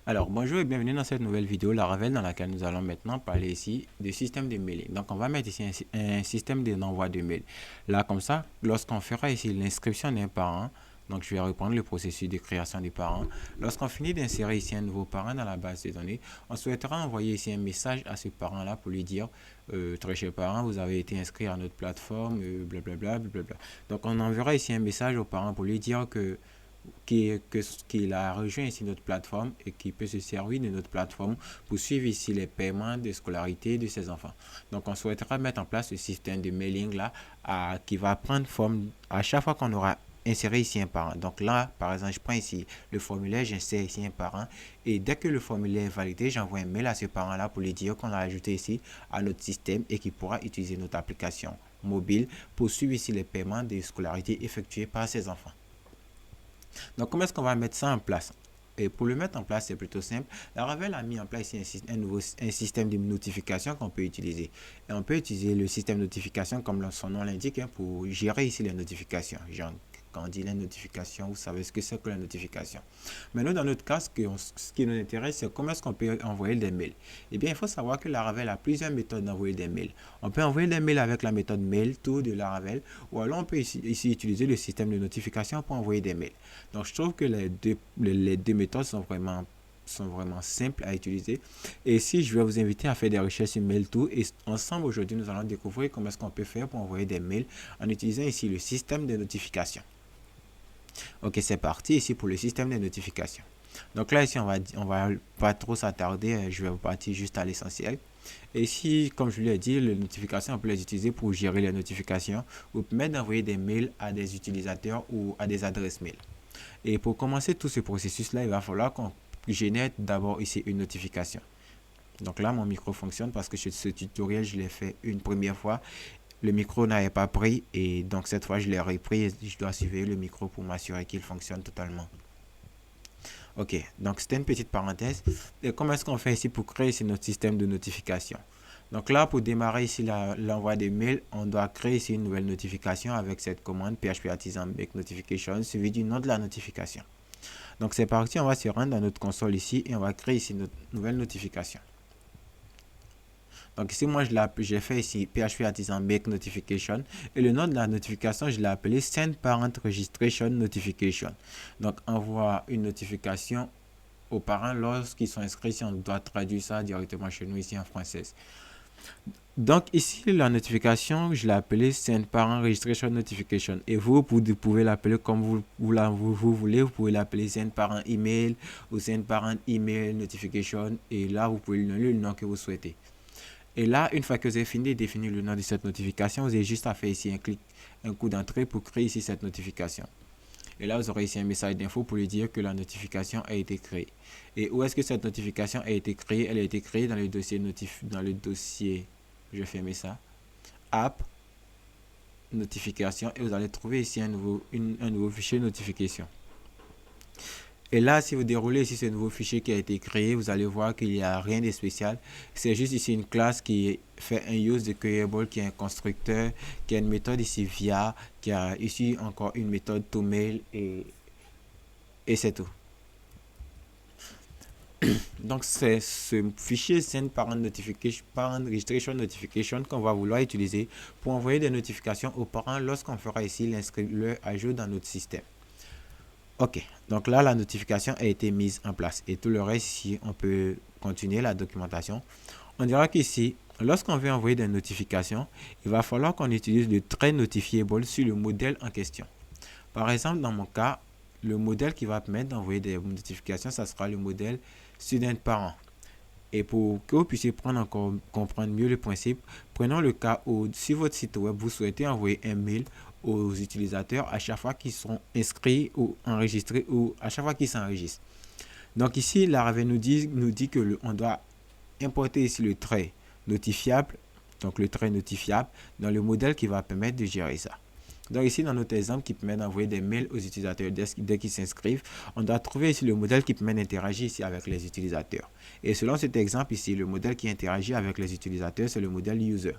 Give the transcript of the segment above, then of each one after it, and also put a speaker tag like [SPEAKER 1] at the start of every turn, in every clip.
[SPEAKER 1] Alors, bonjour et bienvenue dans cette nouvelle vidéo Laravel dans laquelle nous allons maintenant parler ici du système de mailing. Donc, on va mettre ici un système d'envoi de mail. Là, comme ça, lorsqu'on fera ici l'inscription d'un parent, donc je vais reprendre le processus de création des parents. Lorsqu'on finit d'insérer ici un nouveau parent dans la base de données, on souhaitera envoyer ici un message à ce parent-là pour lui dire très cher parent, vous avez été inscrit à notre plateforme, blablabla, blablabla. Donc, on enverra ici un message au parent pour lui dire qu'il a rejoint ici notre plateforme et qui peut se servir de notre plateforme pour suivre ici les paiements de scolarité de ses enfants. Donc, on souhaitera mettre en place ce système de mailing là qui va prendre forme à chaque fois qu'on aura inséré ici un parent. Donc là, par exemple, je prends ici le formulaire, j'insère ici un parent et dès que le formulaire est validé, j'envoie un mail à ce parent-là pour lui dire qu'on l'a ajouté ici à notre système et qu'il pourra utiliser notre application mobile pour suivre ici les paiements de scolarité effectués par ses enfants. Donc, comment est-ce qu'on va mettre ça en place? Et pour le mettre en place, c'est plutôt simple. Laravel a mis en place ici un système de notification qu'on peut utiliser. Et on peut utiliser le système de notification comme son nom l'indique hein, pour gérer ici les notifications. Genre, quand on dit les notifications, vous savez ce que c'est que la notification. Mais nous, dans notre cas, ce qui nous intéresse, c'est comment est-ce qu'on peut envoyer des mails. Eh bien, il faut savoir que Laravel a plusieurs méthodes d'envoyer des mails. On peut envoyer des mails avec la méthode mail tout de Laravel, ou alors on peut ici utiliser le système de notification pour envoyer des mails. Donc, je trouve que les deux méthodes sont vraiment simples à utiliser. Et ici, je vais vous inviter à faire des recherches sur MailTo. Et ensemble, aujourd'hui, nous allons découvrir comment est-ce qu'on peut faire pour envoyer des mails en utilisant ici le système de notification. Ok, c'est parti ici pour le système de notification. Donc là, ici, on va pas trop s'attarder. Je vais partir juste à l'essentiel. Et ici, comme je l'ai dit, les notifications, on peut les utiliser pour gérer les notifications ou permettre d'envoyer des mails à des utilisateurs ou à des adresses mail. Et pour commencer tout ce processus-là, il va falloir qu'on génère d'abord ici une notification. Donc là, mon micro fonctionne parce que ce tutoriel, je l'ai fait une première fois. Le micro n'avait pas pris et donc cette fois, je l'ai repris et je dois surveiller le micro pour m'assurer qu'il fonctionne totalement. Ok, donc c'était une petite parenthèse. Et comment est-ce qu'on fait ici pour créer ici notre système de notification? Donc là, pour démarrer ici l'envoi des mails, on doit créer ici une nouvelle notification avec cette commande php artisan make notification suivi du nom de la notification. Donc c'est parti, on va se rendre dans notre console ici et on va créer ici notre nouvelle notification. Donc ici, moi, j'ai fait ici PHP Artisan Make Notification. Et le nom de la notification, je l'ai appelé Send Parent Registration Notification. Donc, envoie une notification aux parents lorsqu'ils sont inscrits. Si on doit traduire ça directement chez nous ici en français. Donc ici, la notification, je l'ai appelée Send Parent Registration Notification. Et vous pouvez l'appeler comme vous voulez. Vous pouvez l'appeler Send Parent Email ou Send Parent Email Notification. Et là, vous pouvez lui donner le nom que vous souhaitez. Et là, une fois que vous avez fini de définir le nom de cette notification, vous avez juste à faire ici un coup d'entrée pour créer ici cette notification. Et là, vous aurez ici un message d'info pour lui dire que la notification a été créée. Et où est-ce que cette notification a été créée? Elle a été créée dans le dossier je vais fermer ça, app, notification, et vous allez trouver ici un nouveau fichier notification. Et là, si vous déroulez ici ce nouveau fichier qui a été créé, vous allez voir qu'il n'y a rien de spécial. C'est juste ici une classe qui fait un use de creable, qui est un constructeur, qui a une méthode ici via, qui a ici encore une méthode toMail et c'est tout. Donc c'est ce fichier send parent notification, parent registration notification qu'on va vouloir utiliser pour envoyer des notifications aux parents lorsqu'on fera ici leur ajout dans notre système. Ok, donc là, la notification a été mise en place. Et tout le reste, ici, on peut continuer la documentation. On dira qu'ici, lorsqu'on veut envoyer des notifications, il va falloir qu'on utilise le trait notifiable sur le modèle en question. Par exemple, dans mon cas, le modèle qui va permettre d'envoyer des notifications, ça sera le modèle student parent. Et pour que vous puissiez comprendre mieux le principe, prenons le cas où, sur votre site web, vous souhaitez envoyer un mail aux utilisateurs à chaque fois qu'ils sont inscrits ou enregistrés ou à chaque fois qu'ils s'enregistrent. Donc ici, Laravel nous dit que on doit importer ici le trait notifiable, donc le trait notifiable, dans le modèle qui va permettre de gérer ça. Donc ici, dans notre exemple qui permet d'envoyer des mails aux utilisateurs dès qu'ils s'inscrivent, on doit trouver ici le modèle qui permet d'interagir ici avec les utilisateurs. Et selon cet exemple ici, le modèle qui interagit avec les utilisateurs, c'est le modèle user.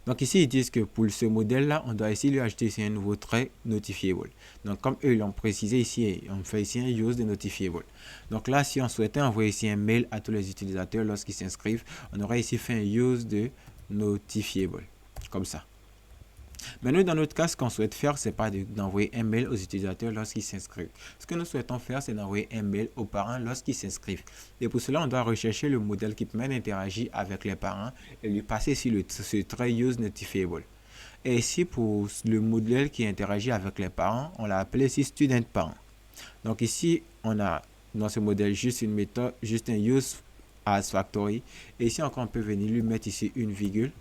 [SPEAKER 1] Donc ici, ils disent que pour ce modèle-là, on doit ici lui ajouter ici un nouveau trait notifiable. Donc comme eux l'ont précisé ici, on fait ici un use de notifiable. Donc là, si on souhaitait envoyer ici un mail à tous les utilisateurs lorsqu'ils s'inscrivent, on aurait ici fait un use de notifiable, comme ça. Mais nous, dans notre cas, ce qu'on souhaite faire, c'est pas d'envoyer un mail aux utilisateurs lorsqu'ils s'inscrivent. Ce que nous souhaitons faire, c'est d'envoyer un mail aux parents lorsqu'ils s'inscrivent. Et pour cela, on doit rechercher le modèle qui permet d'interagir avec les parents et lui passer ici ce trait use notifiable. Et ici, pour le modèle qui interagit avec les parents, on l'a appelé ici student parent. Donc ici, on a dans ce modèle juste une méthode, juste un use as factory. Et ici encore, on peut venir lui mettre ici une virgule.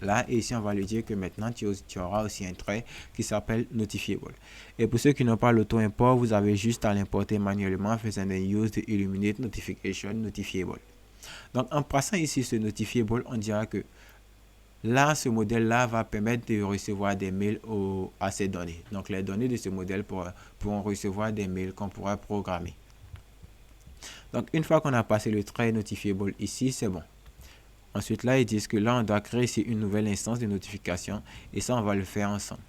[SPEAKER 1] Là, et ici, on va lui dire que maintenant, tu auras aussi un trait qui s'appelle notifiable. Et pour ceux qui n'ont pas l'auto-import, vous avez juste à l'importer manuellement en faisant un use de illuminate notification notifiable. Donc, en passant ici ce notifiable, on dira que là, ce modèle-là va permettre de recevoir des mails à ces données. Donc, les données de ce modèle pourront recevoir des mails qu'on pourra programmer. Donc, une fois qu'on a passé le trait notifiable ici, c'est bon. Ensuite, là, ils disent que là, on doit créer ici une nouvelle instance de notification. Et ça, on va le faire ensemble.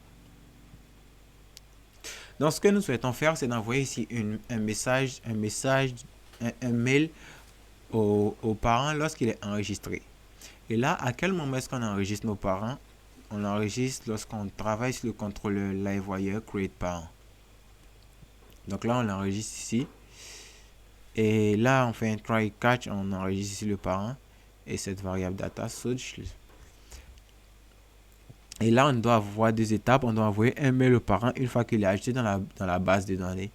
[SPEAKER 1] Donc, ce que nous souhaitons faire, c'est d'envoyer ici un mail aux parents lorsqu'il est enregistré. Et là, à quel moment est-ce qu'on enregistre nos parents? On l'enregistre lorsqu'on travaille sur le contrôleur livewire create parent. Donc là, on l'enregistre ici. Et là, on fait un try catch, on enregistre ici le parent. Et cette variable data search. Et là, on doit avoir deux étapes. On doit envoyer un mail au parent une fois qu'il est ajouté dans la base de données.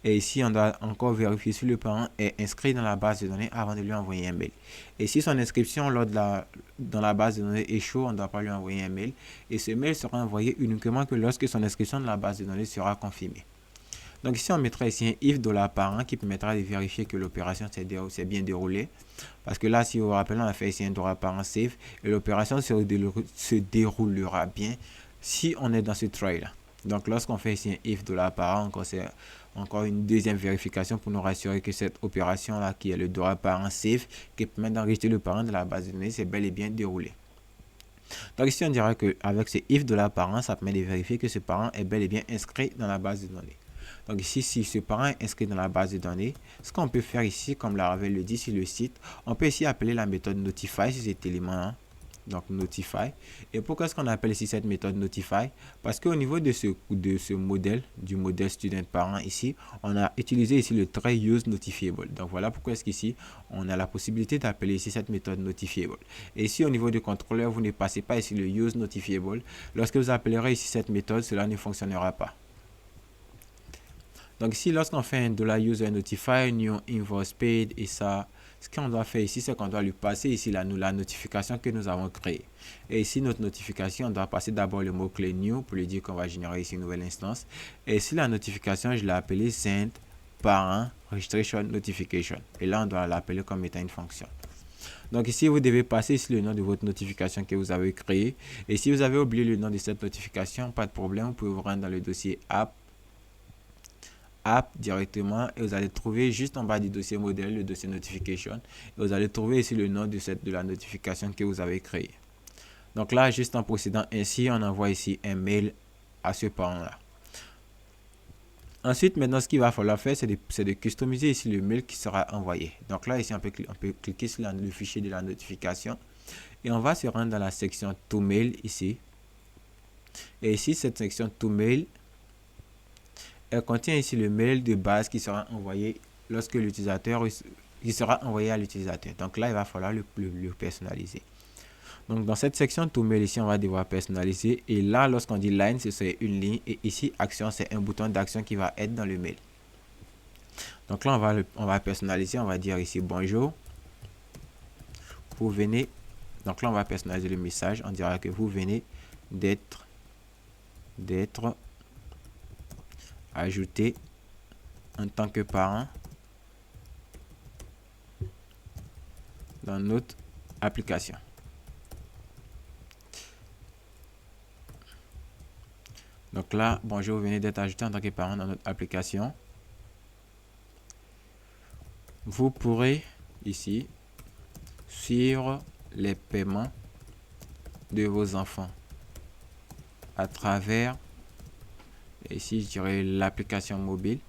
[SPEAKER 1] Et ici, on doit encore vérifier si le parent est inscrit dans la base de données avant de lui envoyer un mail. Et si son inscription dans la base de données échoue, on ne doit pas lui envoyer un mail. Et ce mail sera envoyé uniquement que lorsque son inscription dans la base de données sera confirmée. Donc ici, on mettra ici un if $parent qui permettra de vérifier que l'opération s'est bien déroulée. Parce que là, si vous vous rappelez, on a fait ici un $parent save et l'opération se déroulera bien si on est dans ce try là. Donc lorsqu'on fait ici un if $parent, c'est encore une deuxième vérification pour nous rassurer que cette opération là qui est le $parent save qui permet d'enregistrer le parent de la base de données, c'est bel et bien déroulé. Donc ici, on dira qu'avec ce if $parent, ça permet de vérifier que ce parent est bel et bien inscrit dans la base de données. Donc ici, si ce parent est inscrit dans la base de données, ce qu'on peut faire ici, comme la Ravel le dit sur le site, on peut ici appeler la méthode notify sur cet élément-là. Donc notify. Et pourquoi est-ce qu'on appelle ici cette méthode notify? Parce qu'au niveau de ce modèle, du modèle student parent ici, on a utilisé ici le trait use notifiable. Donc voilà pourquoi est-ce qu'ici, on a la possibilité d'appeler ici cette méthode notifiable. Et ici, au niveau du contrôleur, vous ne passez pas ici le use notifiable. Lorsque vous appellerez ici cette méthode, cela ne fonctionnera pas. Donc ici, lorsqu'on fait un $user notify new invoice paid et ça, ce qu'on doit faire ici, c'est qu'on doit lui passer ici la notification que nous avons créée. Et ici, notre notification, on doit passer d'abord le mot-clé new pour lui dire qu'on va générer ici une nouvelle instance. Et ici, la notification, je l'ai appelée send parent registration notification. Et là, on doit l'appeler comme étant une fonction. Donc ici, vous devez passer ici le nom de votre notification que vous avez créée. Et si vous avez oublié le nom de cette notification, pas de problème, vous pouvez vous rendre dans le dossier app directement et vous allez trouver juste en bas du dossier modèle le dossier notification et vous allez trouver ici le nom de la notification que vous avez créée. Donc là, juste en procédant ainsi, on envoie ici un mail à ce parent là. Ensuite, maintenant, ce qu'il va falloir faire, c'est de customiser ici le mail qui sera envoyé. Donc là, ici, on peut cliquer sur le fichier de la notification et on va se rendre dans la section to mail ici. Et ici, cette section to mail, elle contient ici le mail de base qui sera envoyé lorsque l'utilisateur sera envoyé à l'utilisateur. Donc là, il va falloir le personnaliser. Donc dans cette section to mail ici, on va devoir personnaliser. Et là, lorsqu'on dit line, c'est une ligne. Et ici, action, c'est un bouton d'action qui va être dans le mail. Donc là, on va personnaliser. On va dire ici bonjour. Vous venez. Donc là, on va personnaliser le message. On dira que vous venez d'être ajouté en tant que parent dans notre application. Donc là, bonjour, vous venez d'être ajouté en tant que parent dans notre application. Vous pourrez ici suivre les paiements de vos enfants à travers, ici je dirais l'application mobile,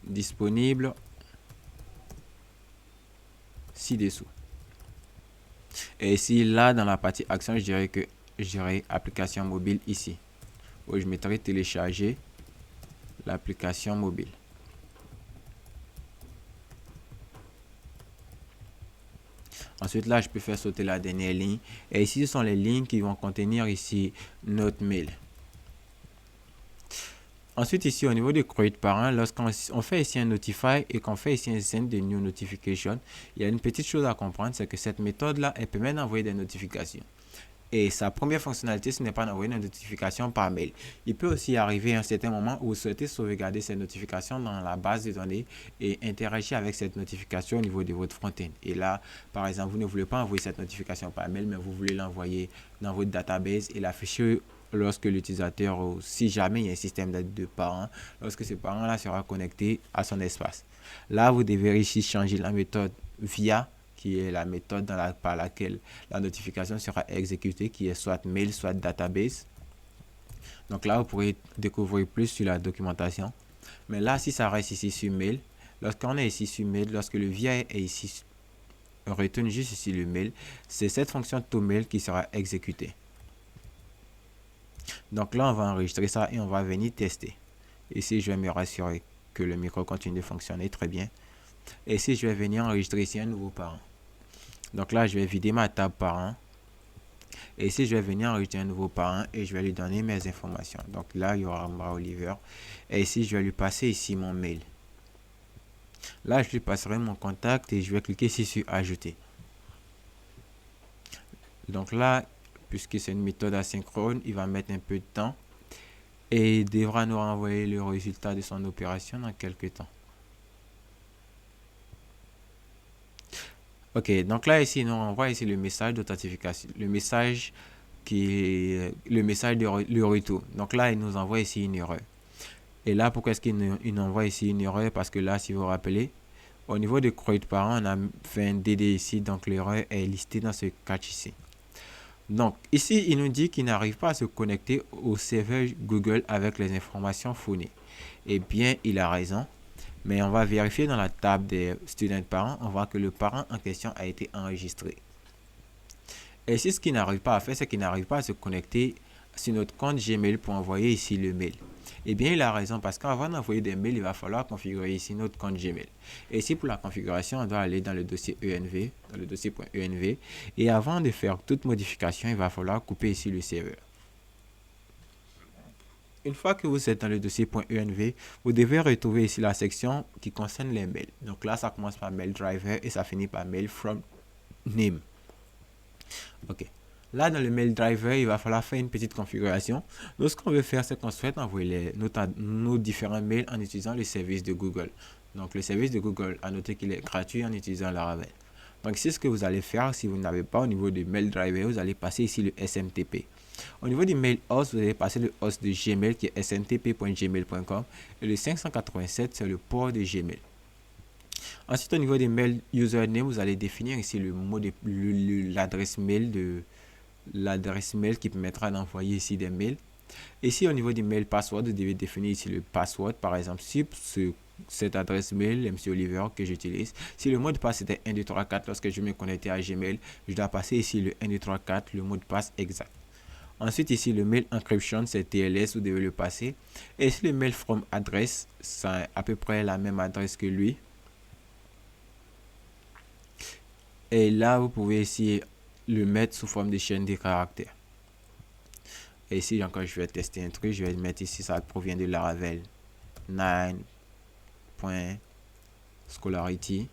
[SPEAKER 1] disponible ci-dessous. Et ici, là, dans la partie action, je dirais application mobile ici, où je mettrai télécharger l'application mobile. Ensuite, là, je peux faire sauter la dernière ligne. Et ici, ce sont les lignes qui vont contenir ici notre mail. Ensuite, ici, au niveau du create parent, lorsqu'on fait ici un notify et qu'on fait ici un send de new notification, il y a une petite chose à comprendre, c'est que cette méthode-là, elle permet d'envoyer des notifications. Et sa première fonctionnalité, ce n'est pas d'envoyer une notification par mail. Il peut aussi arriver à un certain moment où vous souhaitez sauvegarder cette notification dans la base de données et interagir avec cette notification au niveau de votre front-end. Et là, par exemple, vous ne voulez pas envoyer cette notification par mail, mais vous voulez l'envoyer dans votre database et l'afficher lorsque l'utilisateur, si jamais il y a un système de parents, lorsque ce parent-là sera connecté à son espace. Là, vous devez ici changer la méthode via, qui est la méthode par laquelle la notification sera exécutée, qui est soit mail, soit database. Donc là, vous pourrez découvrir plus sur la documentation. Mais là, si ça reste ici sur mail, lorsqu'on est ici sur mail, lorsque le VIA est ici, on retourne juste ici le mail, c'est cette fonction toMail qui sera exécutée. Donc là, on va enregistrer ça et on va venir tester. Ici, je vais me rassurer que le micro continue de fonctionner très bien. Et ici, je vais venir enregistrer ici un nouveau parent. Donc là, je vais vider ma table parent. Et ici, je vais venir enregistrer un nouveau parent et je vais lui donner mes informations. Donc là, il y aura Oliver. Et ici, je vais lui passer ici mon mail. Là, je lui passerai mon contact et je vais cliquer ici sur ajouter. Donc là, puisque c'est une méthode asynchrone, il va mettre un peu de temps et il devra nous renvoyer le résultat de son opération dans quelques temps. Ok, donc là ici, nous renvoie ici le message d'authentification, le message de retour. Donc là, il nous envoie ici une erreur. Et là, pourquoi est-ce qu'il nous envoie ici une erreur? Parce que là, si vous vous rappelez, au niveau de create parent, on a fait un DD ici, donc l'erreur est listée dans ce catch ici. Donc ici, il nous dit qu'il n'arrive pas à se connecter au serveur Google avec les informations fournies. Eh bien, il a raison. Mais on va vérifier dans la table des students parents, on voit que le parent en question a été enregistré. Et ici, ce qu'il n'arrive pas à faire, c'est qu'il n'arrive pas à se connecter sur notre compte Gmail pour envoyer ici le mail. Eh bien, il a raison parce qu'avant d'envoyer des mails, il va falloir configurer ici notre compte Gmail. Et ici, pour la configuration, on doit aller dans le dossier ENV, dans le dossier .env. Et avant de faire toute modification, il va falloir couper ici le serveur. Une fois que vous êtes dans le dossier .env, vous devez retrouver ici la section qui concerne les mails. Donc là, ça commence par mail driver et ça finit par mail from name. Ok. Là, dans le mail driver, il va falloir faire une petite configuration. Donc, ce qu'on veut faire, c'est qu'on souhaite envoyer nos différents mails en utilisant le service de Google. Donc, le service de Google, à noter qu'il est gratuit en utilisant Laravel. Donc, c'est ce que vous allez faire. Si vous n'avez pas au niveau du mail driver, vous allez passer ici le SMTP. Au niveau du mail host, vous allez passer le host de Gmail qui est smtp.gmail.com et le 587, c'est le port de Gmail. Ensuite, au niveau des mail username, vous allez définir ici le mot de l'adresse mail qui permettra d'envoyer ici des mails. Ici, au niveau du mail password, vous devez définir ici le password. Par exemple, si cette adresse mail, M. Oliver, que j'utilise, si le mot de passe était 1, 2, 3, 4, lorsque je me connectais à Gmail, je dois passer ici le 1, 2, 3, 4, le mot de passe exact. Ensuite, ici, le mail encryption, c'est TLS, vous devez le passer. Et ici, le mail from address, c'est à peu près la même adresse que lui. Et là, vous pouvez ici le mettre sous forme de chaîne de caractères. Et ici, encore, je vais tester un truc. Je vais mettre ici, ça provient de Laravel 9.scholarity.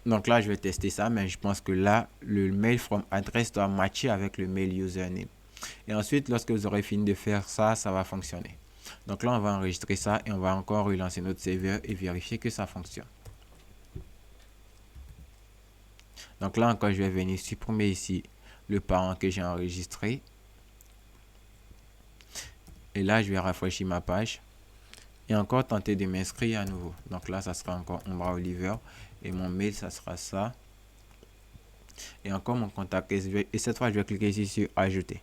[SPEAKER 1] Donc là, je vais tester ça, mais je pense que là, le mail from address doit matcher avec le mail username. Et ensuite, lorsque vous aurez fini de faire ça, ça va fonctionner. Donc là, on va enregistrer ça et on va encore relancer notre serveur et vérifier que ça fonctionne. Donc là encore, je vais venir supprimer ici le parent que j'ai enregistré. Et là, je vais rafraîchir ma page. et encore tenter de m'inscrire à nouveau. Donc là, ça sera encore Ombra Oliver et mon mail, ça sera ça. Et encore mon contact. Et cette fois, je vais cliquer ici sur ajouter.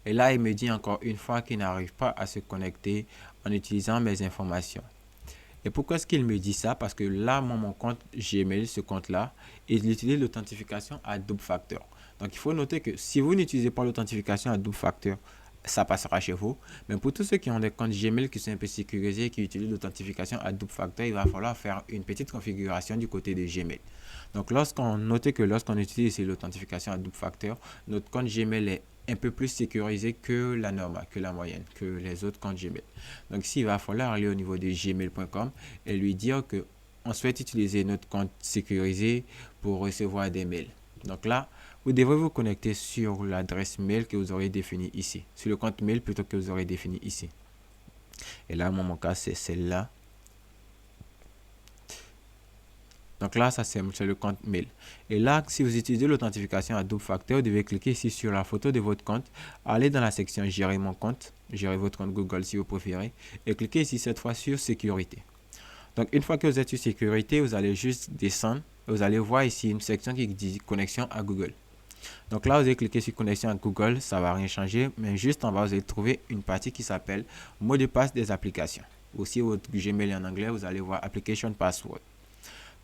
[SPEAKER 1] Et là, il me dit encore une fois qu'il n'arrive pas à se connecter en utilisant mes informations. Et pourquoi est-ce qu'il me dit ça? Parce que là, mon compte Gmail, ce compte-là, il utilise l'authentification à double facteur. Donc, il faut noter que si vous n'utilisez pas l'authentification à double facteur, ça passera chez vous. Mais pour tous ceux qui ont des comptes Gmail qui sont un peu sécurisés et qui utilisent l'authentification à double facteur, il va falloir faire une petite configuration du côté de Gmail. Donc, notez que lorsqu'on utilise l'authentification à double facteur, notre compte Gmail est un peu plus sécurisé que la normale, que la moyenne, que les autres comptes Gmail. Donc ici, il va falloir aller au niveau de gmail.com et lui dire que on souhaite utiliser notre compte sécurisé pour recevoir des mails. Donc là, vous devrez vous connecter sur l'adresse mail que vous aurez définie ici, sur le compte mail plutôt que vous aurez défini ici. Et là, mon cas, c'est celle-là. Donc là, ça c'est le compte mail. Et là, si vous utilisez l'authentification à double facteur, vous devez cliquer ici sur la photo de votre compte, aller dans la section gérer mon compte, gérer votre compte Google si vous préférez, et cliquez ici cette fois sur sécurité. Donc une fois que vous êtes sur sécurité, vous allez juste descendre, vous allez voir ici une section qui dit connexion à Google. Donc là, vous allez cliquer sur connexion à Google, ça ne va rien changer, mais juste en bas, vous allez trouver une partie qui s'appelle mot de passe des applications. Aussi, votre Gmail en anglais, vous allez voir application password.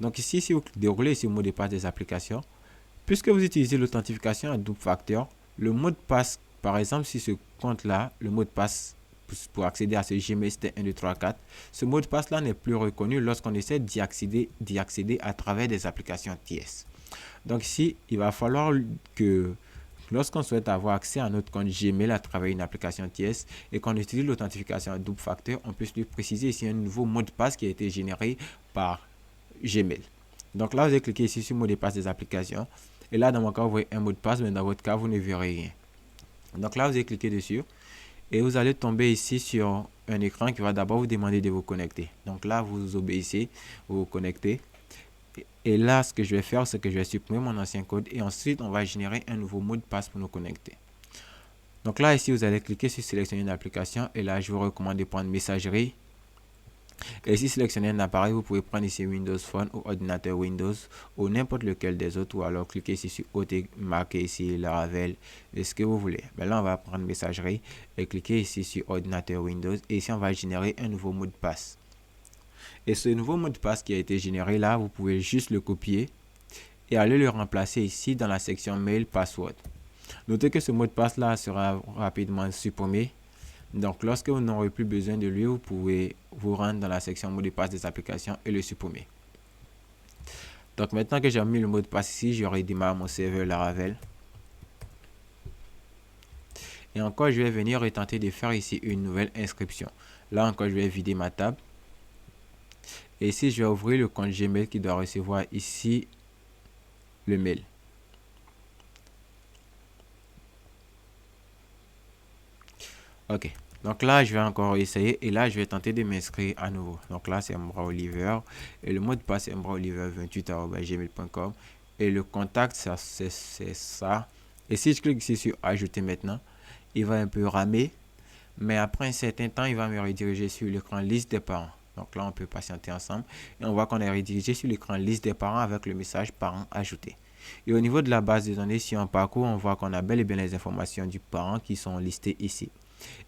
[SPEAKER 1] Donc ici, si vous déroulez ici le mot de passe des applications, puisque vous utilisez l'authentification à double facteur, le mot de passe, par exemple, si ce compte-là, le mot de passe pour accéder à ce Gmail, c'était 1, 2, 3, 4, ce mot de passe-là n'est plus reconnu lorsqu'on essaie d'y accéder à travers des applications tierces. Donc ici, il va falloir que lorsqu'on souhaite avoir accès à notre compte Gmail à travers une application tierce et qu'on utilise l'authentification à double facteur, on peut lui préciser ici un nouveau mot de passe qui a été généré par Gmail. Donc là, vous allez cliquer ici sur mot de passe des applications. Et là, dans mon cas, vous voyez un mot de passe, mais dans votre cas, vous ne verrez rien. Donc là, vous allez cliquer dessus. Et vous allez tomber ici sur un écran qui va d'abord vous demander de vous connecter. Donc là, vous obéissez, vous vous connectez. Et là, ce que je vais faire, c'est que je vais supprimer mon ancien code. Et ensuite, on va générer un nouveau mot de passe pour nous connecter. Donc là, ici, vous allez cliquer sur sélectionner une application. Et là, je vous recommande de prendre messagerie. Et si sélectionnez un appareil, vous pouvez prendre ici Windows Phone ou ordinateur Windows ou n'importe lequel des autres, ou alors cliquez ici sur OT, marquez ici Laravel et ce que vous voulez. Mais là, on va prendre messagerie et cliquer ici sur ordinateur Windows et ici on va générer un nouveau mot de passe. Et ce nouveau mot de passe qui a été généré là, vous pouvez juste le copier et aller le remplacer ici dans la section mail password. Notez que ce mot de passe là sera rapidement supprimé. Donc, lorsque vous n'aurez plus besoin de lui, vous pouvez vous rendre dans la section mot de passe des applications et le supprimer. Donc, maintenant que j'ai mis le mot de passe ici, je redémarre mon serveur Laravel. Et encore, je vais venir et tenter de faire ici une nouvelle inscription. Là encore, je vais vider ma table. Et ici, je vais ouvrir le compte Gmail qui doit recevoir ici le mail. Ok. Donc là, je vais encore essayer et là, je vais tenter de m'inscrire à nouveau. Donc là, c'est Ombra Oliver et le mot de passe est ombraoliver28@gmail.com et le contact, c'est ça. Et si je clique ici sur ajouter maintenant, il va un peu ramer, mais après un certain temps, il va me rediriger sur l'écran liste des parents. Donc là, on peut patienter ensemble et on voit qu'on est redirigé sur l'écran liste des parents avec le message parents ajouté. Et au niveau de la base de données, si on parcourt, on voit qu'on a bel et bien les informations du parent qui sont listées ici.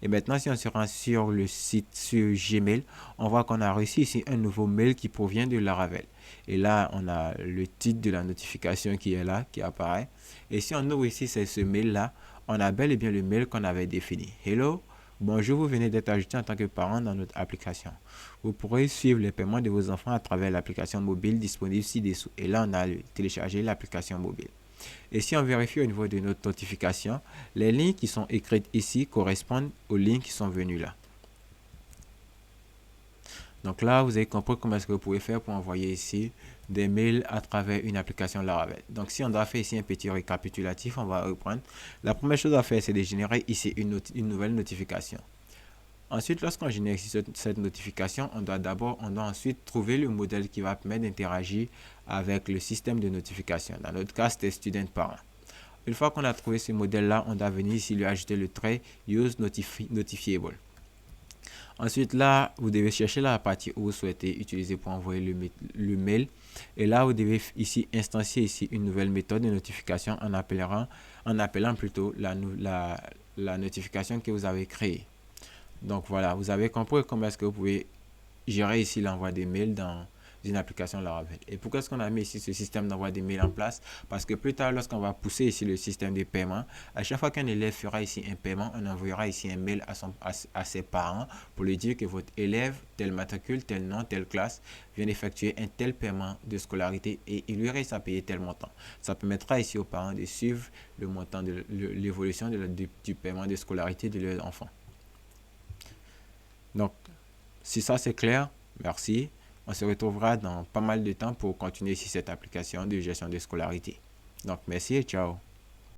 [SPEAKER 1] Et maintenant, si on se rend sur le site sur Gmail, on voit qu'on a reçu ici un nouveau mail qui provient de Laravel. Et là, on a le titre de la notification qui est là, qui apparaît. Et si on ouvre ici, c'est ce mail-là, on a bel et bien le mail qu'on avait défini. Hello, bonjour, vous venez d'être ajouté en tant que parent dans notre application. Vous pourrez suivre les paiements de vos enfants à travers l'application mobile disponible ci-dessous. Et là, on a téléchargé l'application mobile. Et si on vérifie au niveau de notre notification, les lignes qui sont écrites ici correspondent aux lignes qui sont venues là. Donc là, vous avez compris comment est-ce que vous pouvez faire pour envoyer ici des mails à travers une application Laravel. Donc si on doit faire ici un petit récapitulatif, on va reprendre. La première chose à faire, c'est de générer ici une nouvelle notification. Ensuite, lorsqu'on génère cette notification, on doit ensuite trouver le modèle qui va permettre d'interagir avec le système de notification. Dans notre cas, c'était student parent. Une fois qu'on a trouvé ce modèle-là, on doit venir ici lui ajouter le trait Use Notifiable. Ensuite, là, vous devez chercher la partie où vous souhaitez utiliser pour envoyer le mail. Et là, vous devez ici instancier ici une nouvelle méthode de notification en appelant plutôt la notification que vous avez créée. Donc voilà, vous avez compris comment est-ce que vous pouvez gérer ici l'envoi des mails dans une application Laravel. Et pourquoi est-ce qu'on a mis ici ce système d'envoi des mails en place? Parce que plus tard, lorsqu'on va pousser ici le système de paiement, à chaque fois qu'un élève fera ici un paiement, on envoyera ici un mail à ses parents pour lui dire que votre élève, tel matricule, tel nom, telle classe, vient d'effectuer un tel paiement de scolarité et il lui reste à payer tel montant. Ça permettra ici aux parents de suivre le montant de l'évolution du paiement de scolarité de leurs enfants. Donc, si ça c'est clair, merci. On se retrouvera dans pas mal de temps pour continuer ici cette application de gestion de scolarité. Donc, merci et ciao.